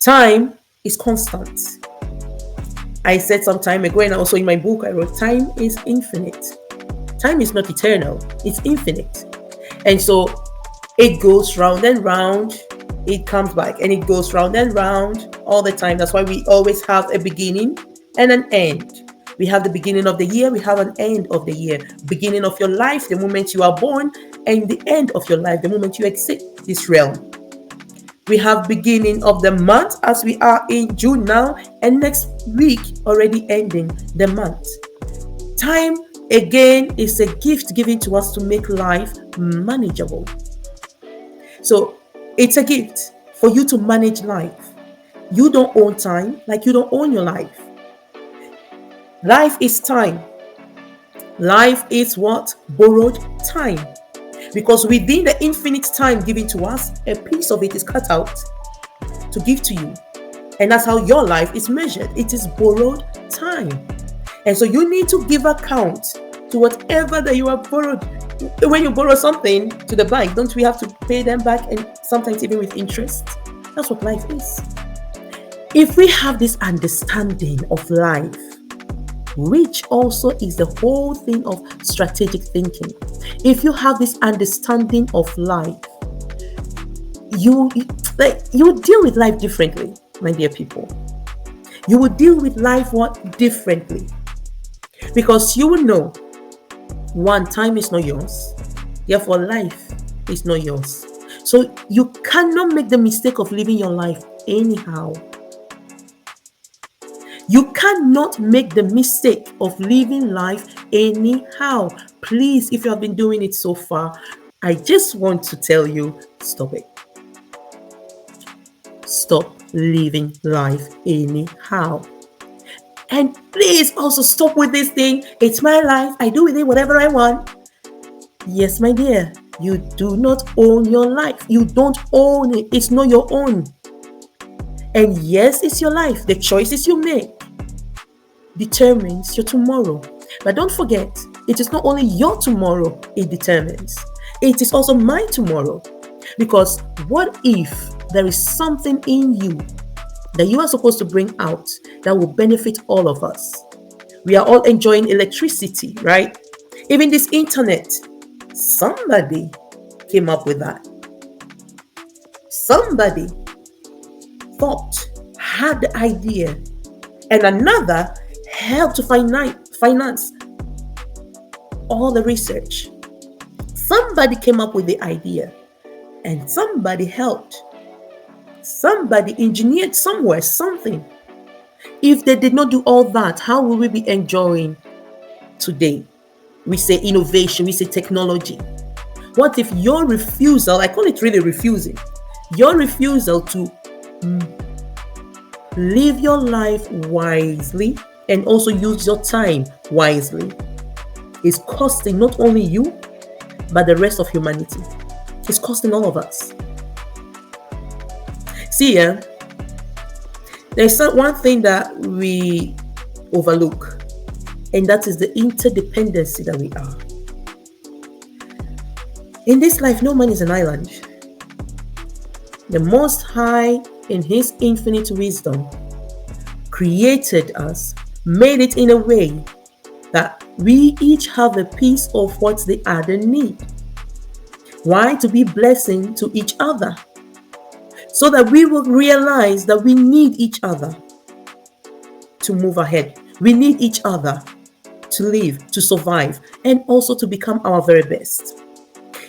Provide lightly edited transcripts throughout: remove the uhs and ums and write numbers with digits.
Time is constant. I said some time ago, and also in my book, I wrote time is infinite. Time is not eternal, it's infinite. And so it goes round and round, it comes back, and it goes round and round all the time. That's why we always have a beginning and an end. We have the beginning of the year, we have an end of the year. Beginning of your life, the moment you are born, and the end of your life, the moment you exit this realm. We have beginning of the month as we are in June now, and next week already ending the month. Time again is a gift given to us to make life manageable. So it's a gift for you to manage life. You don't own time like you don't own your life. Life is time. Life is what? Borrowed time. Because within the infinite time given to us, a piece of it is cut out to give to you. And that's how your life is measured. It is borrowed time. And so you need to give account to whatever that you have borrowed. When you borrow something to the bank, don't we have to pay them back, and sometimes even with interest? That's what life is. If we have this understanding of life, which also is the whole thing of strategic thinking, if you have this understanding of life, you deal with life differently, my dear people. You will deal with life differently, because you will know, one, time is not yours, therefore life is not yours. So you cannot make the mistake of living your life anyhow. You cannot make the mistake of living life anyhow. Please, if you have been doing it so far, I just want to tell you, stop it. Stop living life anyhow. And please also stop with this thing. It's my life. I do with it whatever I want. Yes, my dear, you do not own your life. You don't own it. It's not your own. And yes, it's your life. The choices you make determines your tomorrow. But don't forget, it is not only your tomorrow it determines. It is also my tomorrow. Because what if there is something in you that you are supposed to bring out that will benefit all of us? We are all enjoying electricity, right? Even this internet, somebody came up with that. Somebody thought, had the idea, and another helped to finance all the research. Somebody came up with the idea, and somebody helped. Somebody engineered somewhere something. If they did not do all that, how will we be enjoying today? We say innovation, we say technology. What if your refusal, I call it really refusing, your refusal to live your life wisely and also use your time wisely is costing not only you, but the rest of humanity. It's costing all of us. See, there's one thing that we overlook, and that is the interdependency that we are. In this life, no man is an island. The Most High, in His infinite wisdom, created us, made it in a way that we each have a piece of what the other need. Why? To be blessing to each other, so that we will realize that we need each other to move ahead. We need each other to live, to survive, and also to become our very best.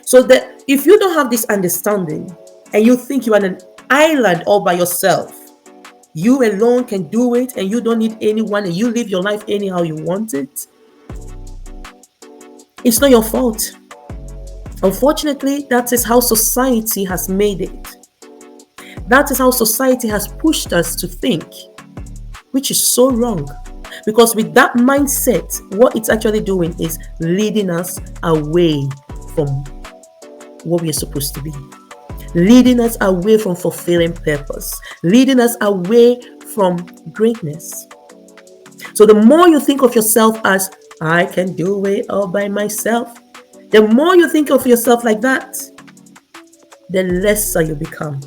So that if you don't have this understanding and you think you are an island all by yourself, you alone can do it and you don't need anyone, and you live your life anyhow you want it, it's not your fault. Unfortunately, that is how society has made it. That is how society has pushed us to think, which is so wrong. Because with that mindset, what it's actually doing is leading us away from what we are supposed to be. Leading us away from fulfilling purpose. Leading us away from greatness. So the more you think of yourself as, I can do it all by myself, the more you think of yourself like that, the lesser you become.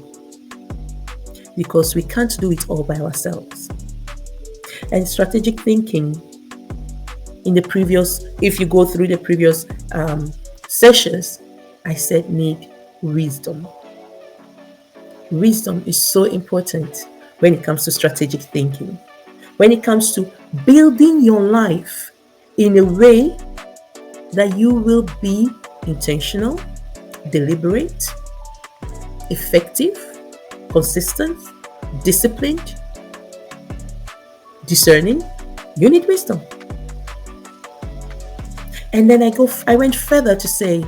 because we can't do it all by ourselves. And strategic thinking, in the previous, if you go through the previous sessions, I said need wisdom. Wisdom is so important when it comes to strategic thinking, when it comes to building your life in a way that you will be intentional, deliberate, effective, consistent, disciplined, discerning. You need wisdom. And then I went further to say,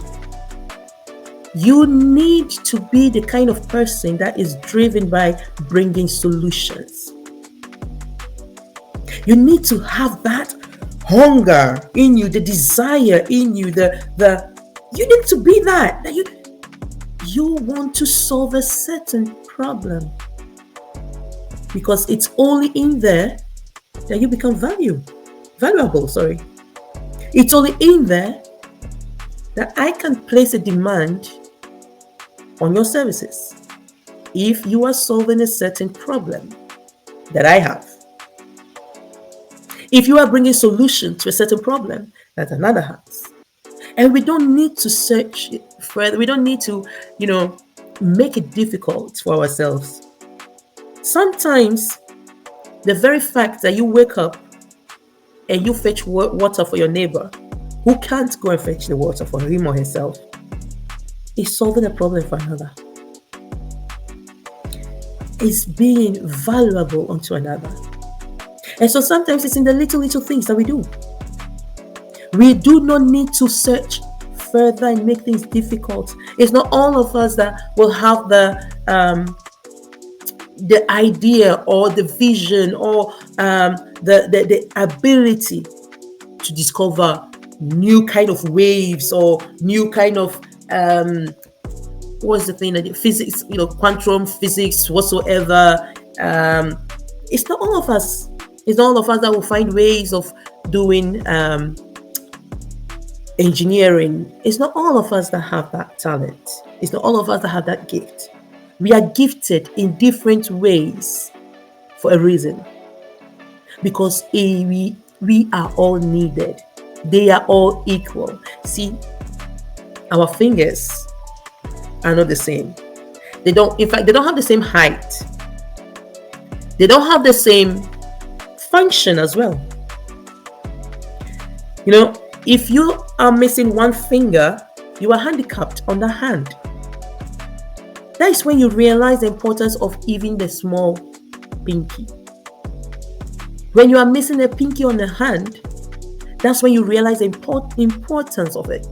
you need to be the kind of person that is driven by bringing solutions. You need to have that hunger in you, the desire in you, you need to be that you want to solve a certain problem, because it's only in there that you become valuable. It's only in there that I can place a demand on your services if you are solving a certain problem that I have. If you are bringing solution to a certain problem that another has. And we don't need to search further. We don't need to, make it difficult for ourselves. Sometimes the very fact that you wake up and you fetch water for your neighbor who can't go and fetch the water for him or herself is solving a problem for another. It's being valuable unto another. And so sometimes it's in the little things that we do. We do not need to search further and make things difficult. It's not all of us that will have the idea or the vision or the ability to discover new kind of waves or new kind of what's the thing that physics, quantum physics, whatsoever. It's not all of us. It's not all of us that will find ways of doing engineering. It's not all of us that have that talent. It's not all of us that have that gift. We are gifted in different ways for a reason. Because we are all needed. They are all equal. See, our fingers are not the same. They don't have the same height. They don't have the same function as well. If you are missing one finger, you are handicapped on the hand. That is when you realize the importance of even the small pinky. When you are missing a pinky on the hand, that's when you realize the importance of it.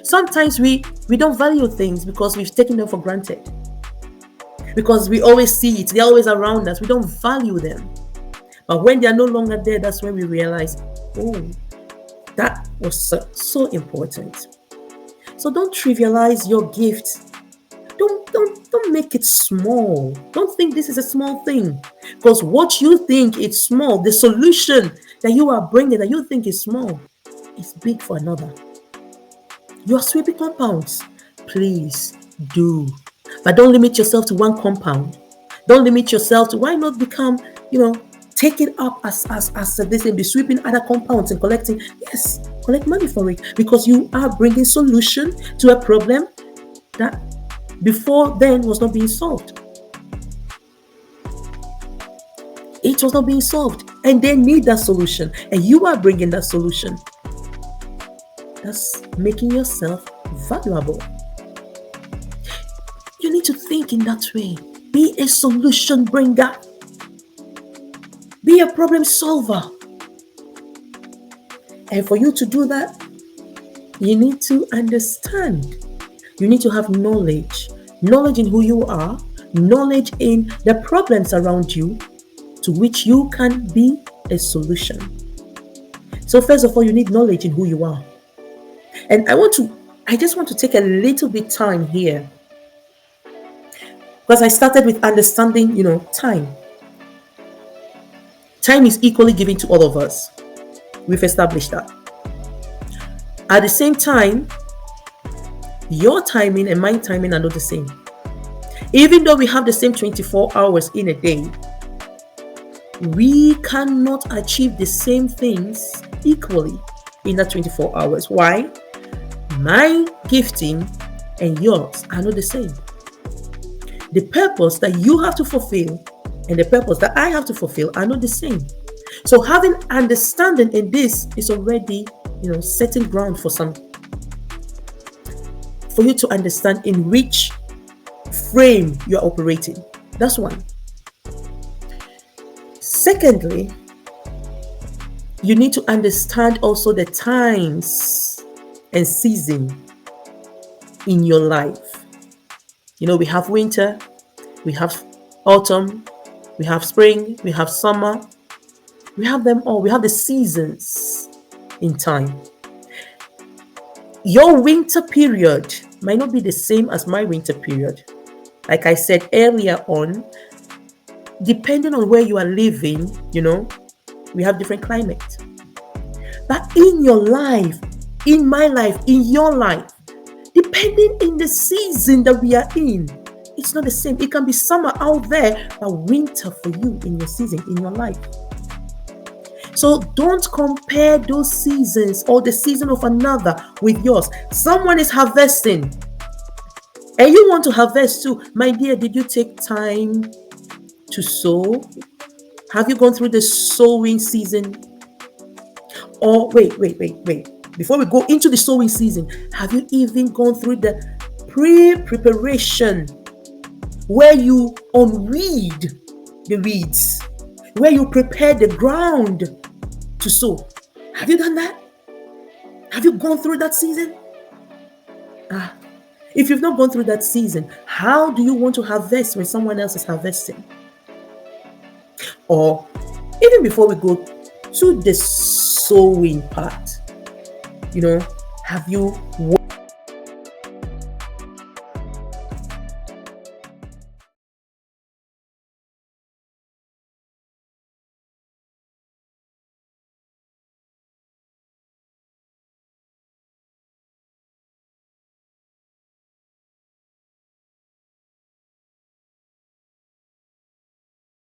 Sometimes we don't value things because we've taken them for granted. Because we always see it, they're always around us. We don't value them. But when they are no longer there, that's when we realize, oh, that was so important. So don't trivialize your gift. Don't make it small. Don't think this is a small thing. Because what you think is small, the solution that you are bringing that you think is small, is big for another. You are sweeping compounds. Please do. But don't limit yourself to one compound. Don't limit yourself to, why not become, take it up as this and be sweeping other compounds and collecting. Yes, collect money for it, because you are bringing solution to a problem that before then was not being solved. It was not being solved, and they need that solution, and you are bringing that solution. That's making yourself valuable. You need to think in that way. Be a solution bringer. Be a problem solver. And for you to do that, you need to understand. You need to have knowledge. Knowledge in who you are. Knowledge in the problems around you, to which you can be a solution. So first of all, you need knowledge in who you are. And I just want to take a little bit time here. Because I started with understanding, time. Time is equally given to all of us. We've established that. At the same time, your timing and my timing are not the same. Even though we have the same 24 hours in a day, we cannot achieve the same things equally in that 24 hours. Why? My gifting and yours are not the same. The purpose that you have to fulfill and the purpose that I have to fulfill are not the same. So having understanding in this is already, setting ground for you to understand in which frame you are operating. That's one. Secondly, you need to understand also the times and season in your life. We have winter, we have autumn, we have spring, we have summer. We have them all. We have the seasons in time. Your winter period might not be the same as my winter period. Like I said earlier on, depending on where you are living, we have different climates. But in your life, in my life, in your life, depending in the season that we are in, it's not the same. It can be summer out there, but winter for you in your season, in your life. So don't compare those seasons or the season of another with yours. Someone is harvesting and you want to harvest too. My dear, did you take time to sow? Have you gone through the sowing season? Or wait. Before we go into the sowing season, have you even gone through the pre-preparation where you unweed the weeds, where you prepare the ground to sow? Have you done that? Have you gone through that season? If you've not gone through that season, how do you want to harvest when someone else is harvesting? Or even before we go to the sowing part, have you